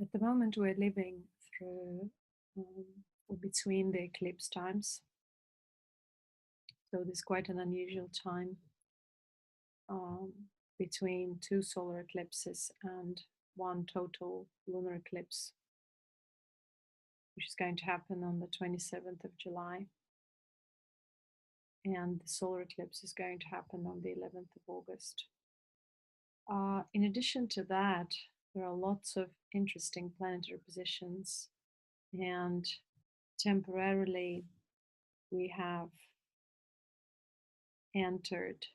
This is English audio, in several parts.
At the moment, we're living through between the eclipse times. So this is quite an unusual time between two solar eclipses and one total lunar eclipse, which is going to happen on the 27th of July. And the solar eclipse is going to happen on the 11th of August. In addition to that, there are lots of interesting planetary positions, and temporarily we have entered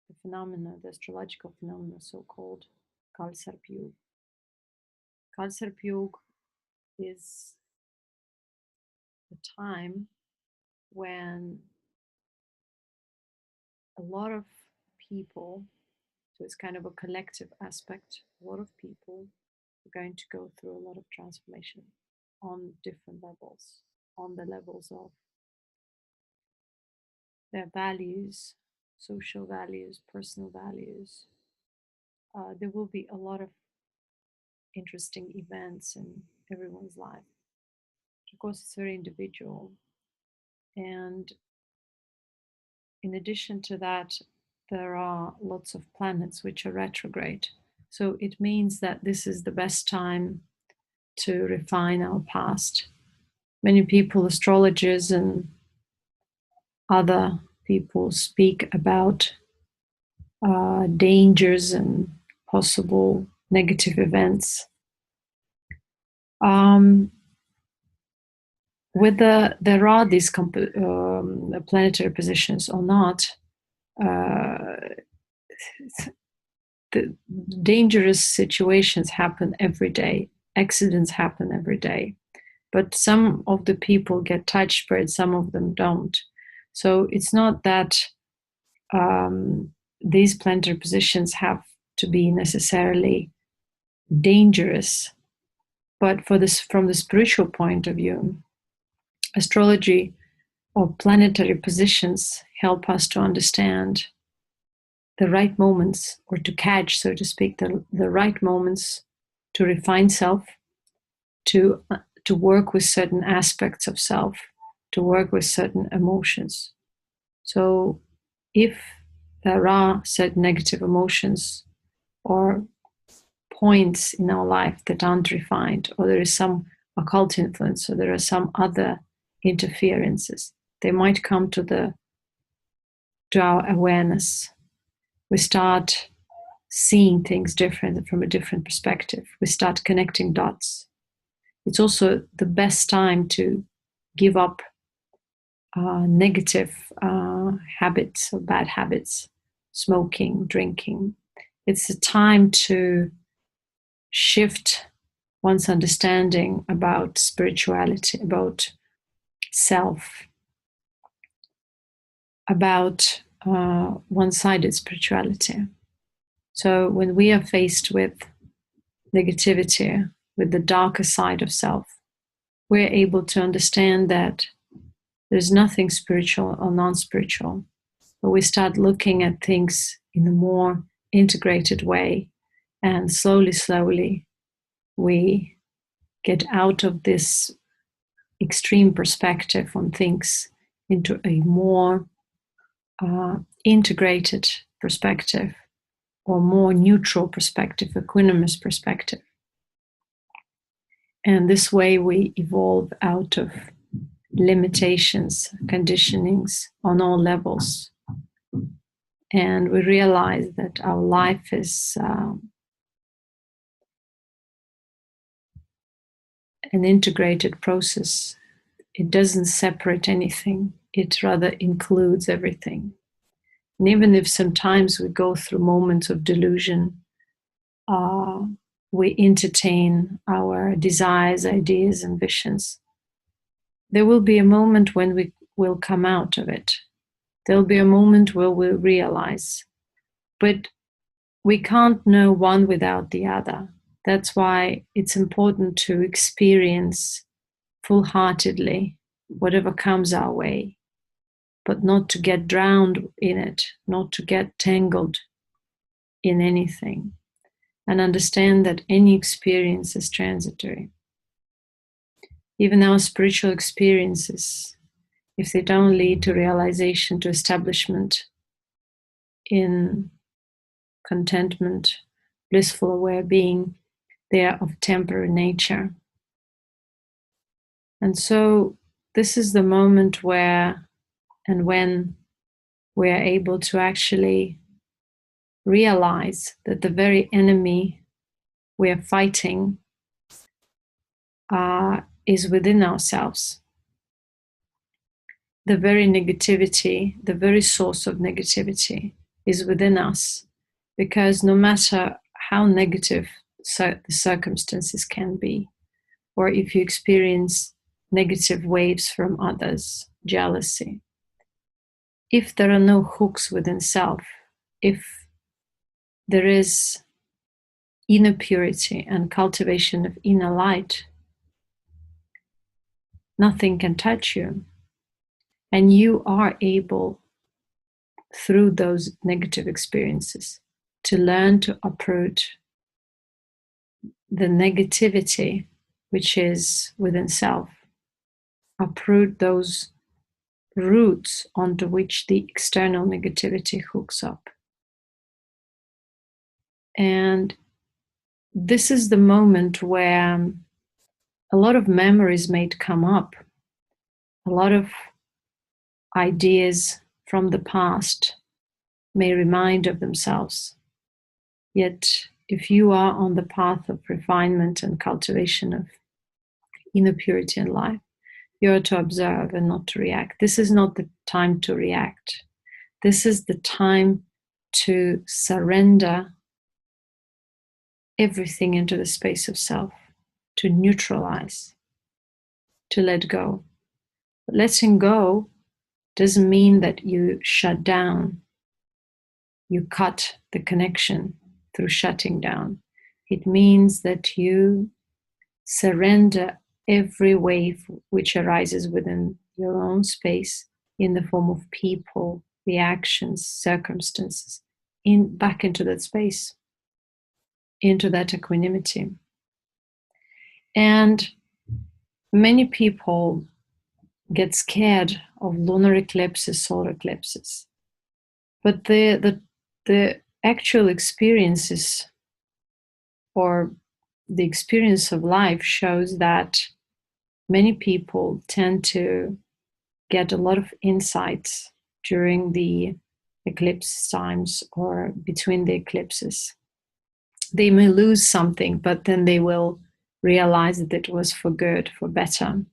the phenomena, the astrological phenomena, so-called Kalsarpyug. Kalsarpyug is the time when a lot of people, so it's kind of a collective aspect, a lot of people are going to go through a lot of transformation on different levels, on the levels of their values, social values, personal values. There will be a lot of interesting events in everyone's life. Of course, it's very individual. And in addition to that, there are lots of planets which are retrograde. So it means that this is the best time to refine our past. Many people, astrologers and other people, speak about dangers and possible negative events. Whether there are these planetary positions or not, the dangerous situations happen every day. Accidents happen every day. But some of the people get touched by it, some of them don't. So it's not that these planetary positions have to be necessarily dangerous, but from the spiritual point of view, astrology or planetary positions help us to understand the right moments, or to catch, so to speak, the right moments to refine self, to work with certain aspects of self, to work with certain emotions. So if there are certain negative emotions or points in our life that aren't refined, or there is some occult influence, or there are some other interferences, they might come to our awareness. We start seeing things different from a different perspective. We start connecting dots. It's also the best time to give up negative habits or bad habits, smoking, drinking. It's a time to shift one's understanding about spirituality, about self, about one-sided spirituality. So when we are faced with negativity, with the darker side of self, we're able to understand that there's nothing spiritual or non-spiritual, but we start looking at things in a more integrated way, and slowly we get out of this extreme perspective on things into a more integrated perspective, or more neutral perspective, equanimous perspective. And this way we evolve out of limitations, conditionings on all levels. And we realize that our life is an integrated process. It doesn't separate anything. It rather includes everything. And even if sometimes we go through moments of delusion, we entertain our desires, ideas, and visions, there will be a moment when we will come out of it. There'll be a moment where we'll realize. But we can't know one without the other. That's why it's important to experience full-heartedly whatever comes our way, but not to get drowned in it, not to get tangled in anything. and understand that any experience is transitory. Even our spiritual experiences, if they don't lead to realization, to establishment in contentment, blissful aware being, they are of temporary nature. And so this is the moment where and when we are able to actually realize that the very enemy we are fighting is within ourselves. The very negativity, the very source of negativity is within us, because no matter how negative the circumstances can be, or if you experience negative waves from others, jealousy, if there are no hooks within self, if there is inner purity and cultivation of inner light, nothing can touch you. And you are able, through those negative experiences, to learn to uproot the negativity which is within self, uproot those roots onto which the external negativity hooks up. And this is the moment where a lot of memories may come up, a lot of ideas from the past may remind of themselves. Yet, if you are on the path of refinement and cultivation of inner purity in life, you are to observe and not to react. This is not the time to react. This is the time to surrender everything into the space of self, to neutralize, to let go. But letting go doesn't mean that you shut down, you cut the connection through shutting down. It means that you surrender every wave which arises within your own space in the form of people, reactions, circumstances, back into that space, into that equanimity. And many people get scared of lunar eclipses, solar eclipses. But the actual experiences, or the experience of life, shows that many people tend to get a lot of insights during the eclipse times or between the eclipses. They may lose something, but then they will realize that it was for good, for better.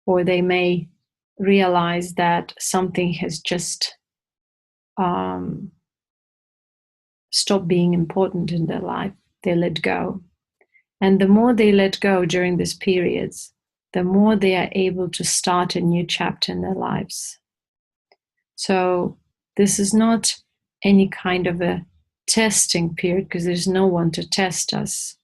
Or they may realize that something has just stopped being important in their life. They let go. And the more they let go during these periods, the more they are able to start a new chapter in their lives. So this is not any kind of a testing period, because there's no one to test us.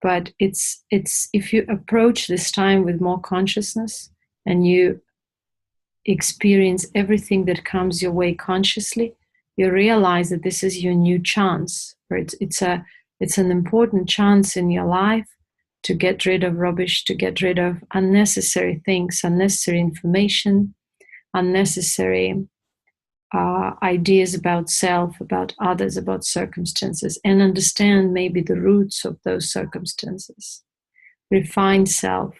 But it's if you approach this time with more consciousness and you experience everything that comes your way consciously, you realize that this is your new chance. Or it's an important chance in your life to get rid of rubbish, to get rid of unnecessary things, unnecessary information, unnecessary ideas about self, about others, about circumstances, and understand maybe the roots of those circumstances. Refine self.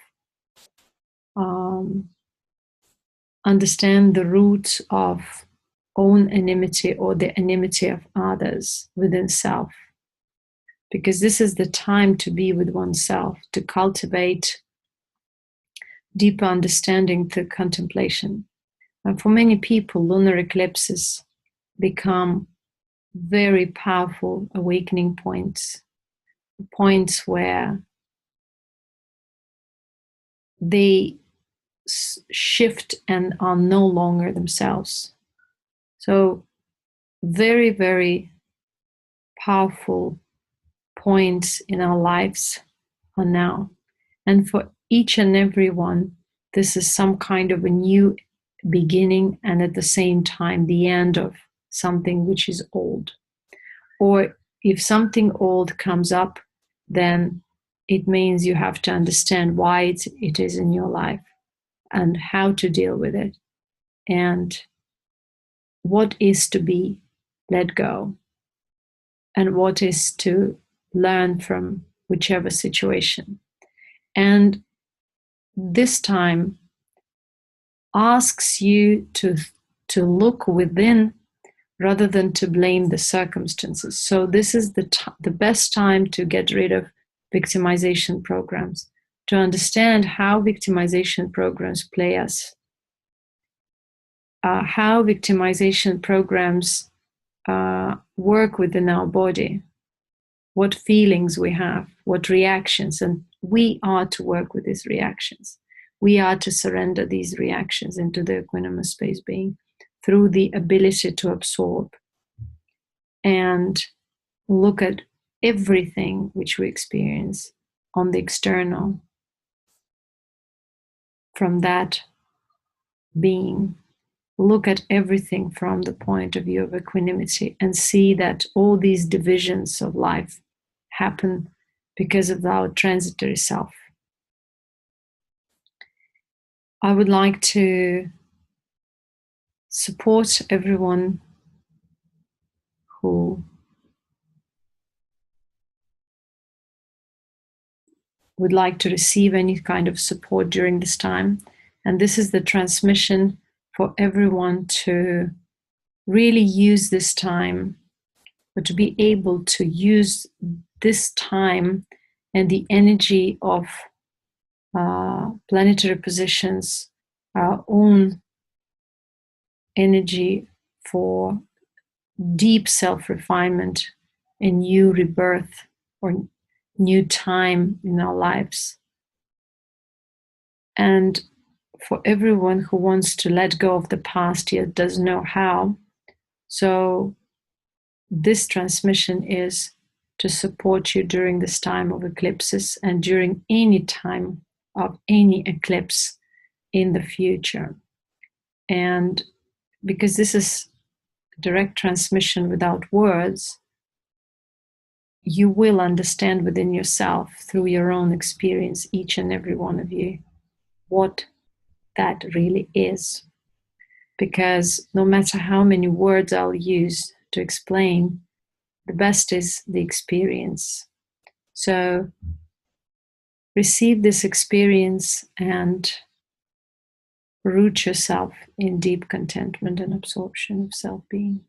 Understand the roots of own enmity or the enmity of others within self. Because this is the time to be with oneself, to cultivate deeper understanding through contemplation. And for many people, lunar eclipses become very powerful awakening points, points where they shift and are no longer themselves. So very, very powerful points in our lives are now. And for each and every one, this is some kind of a new beginning, and at the same time the end of something which is old. Or if something old comes up, then it means you have to understand why it is in your life and how to deal with it and what is to be let go and what is to learn from whichever situation. And this time asks you to look within rather than to blame the circumstances. So this is the best time to get rid of victimization programs, to understand how victimization programs play us, how victimization programs work within our body, what feelings we have, what reactions, and we are to work with these reactions. We are to surrender these reactions into the equanimous space being through the ability to absorb and look at everything which we experience on the external from that being. Look at everything from the point of view of equanimity and see that all these divisions of life happen because of our transitory self. I would like to support everyone who would like to receive any kind of support during this time. And this is the transmission for everyone to really use this time, or to be able to use this time and the energy of planetary positions, our own energy for deep self-refinement and new rebirth or new time in our lives. And for everyone who wants to let go of the past yet doesn't know how. So this transmission is to support you during this time of eclipses and during any time of any eclipse in the future. And because this is direct transmission without words, you will understand within yourself through your own experience, each and every one of you, what that really is. Because no matter how many words I'll use to explain, the best is the experience. So receive this experience and root yourself in deep contentment and absorption of self-being.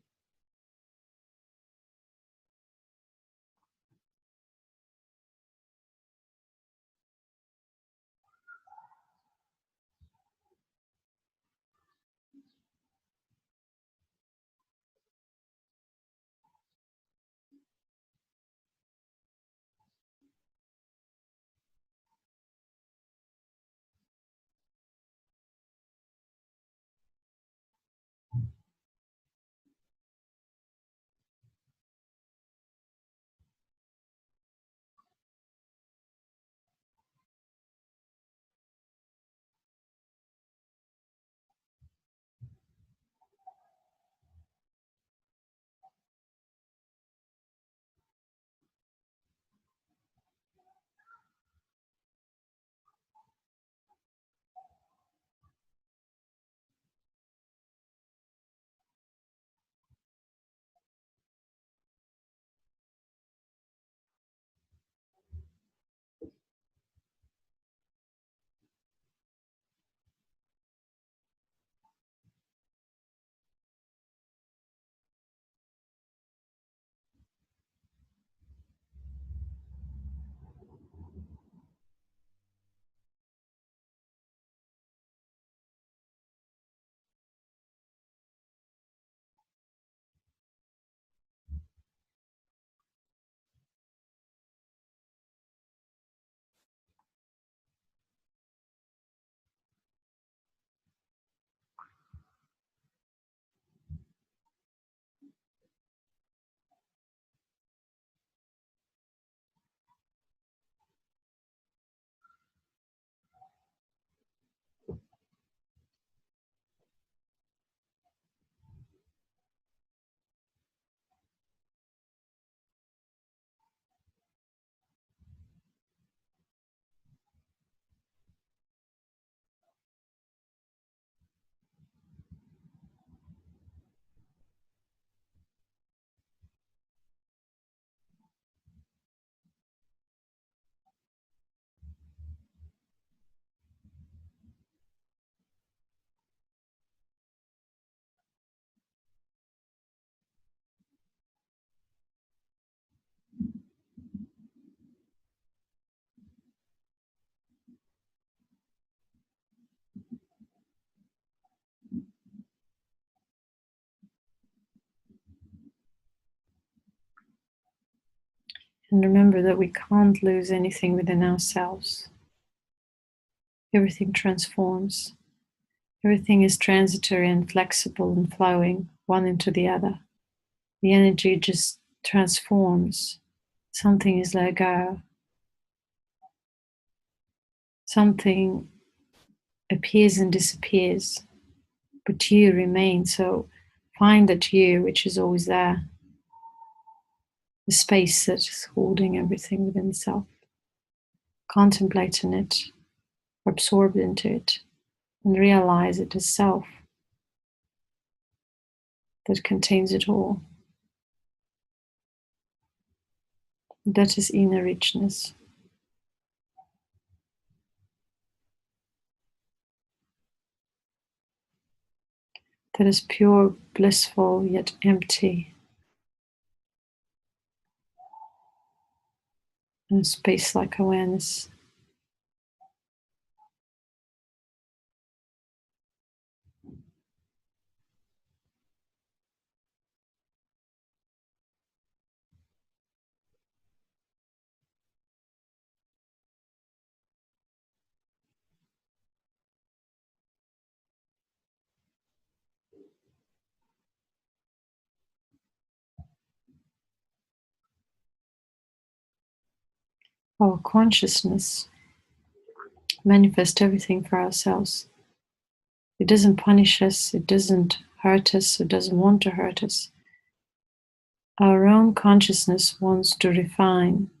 And remember that we can't lose anything within ourselves. Everything transforms. Everything is transitory and flexible and flowing one into the other. The energy just transforms. Something is let go. Something appears and disappears, but you remain. So find that you, which is always there, the space that is holding everything within itself. Contemplate in it, absorb into it, and realize it as self that contains it all. That is inner richness. That is pure, blissful, yet empty, and space-like awareness. Our consciousness manifests everything for ourselves. It doesn't punish us, it doesn't hurt us, it doesn't want to hurt us. Our own consciousness wants to refine,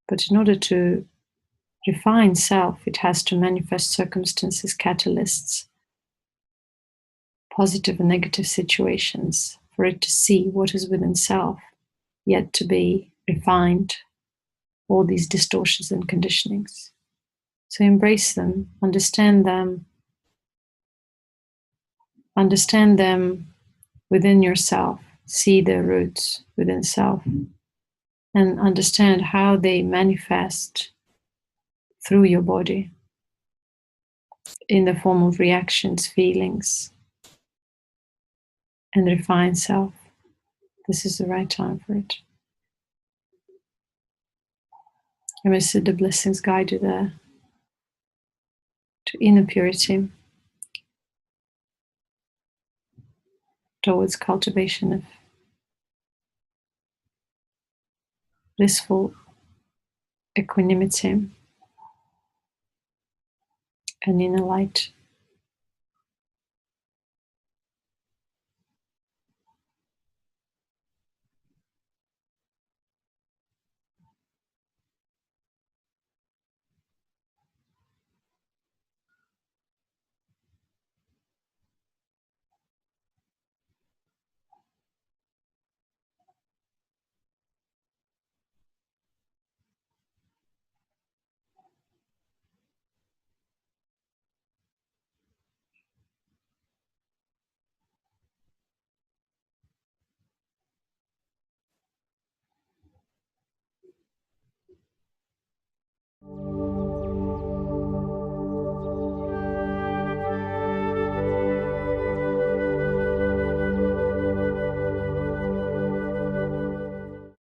but in order to refine self, it has to manifest circumstances, catalysts, positive and negative situations, for it to see what is within self, yet to be refined, all these distortions and conditionings. So embrace them, understand them within yourself, see their roots within self, and understand how they manifest through your body in the form of reactions, feelings, and refine self. This is the right time for it. And may the blessings guide you there to inner purity, towards cultivation of blissful equanimity and inner light.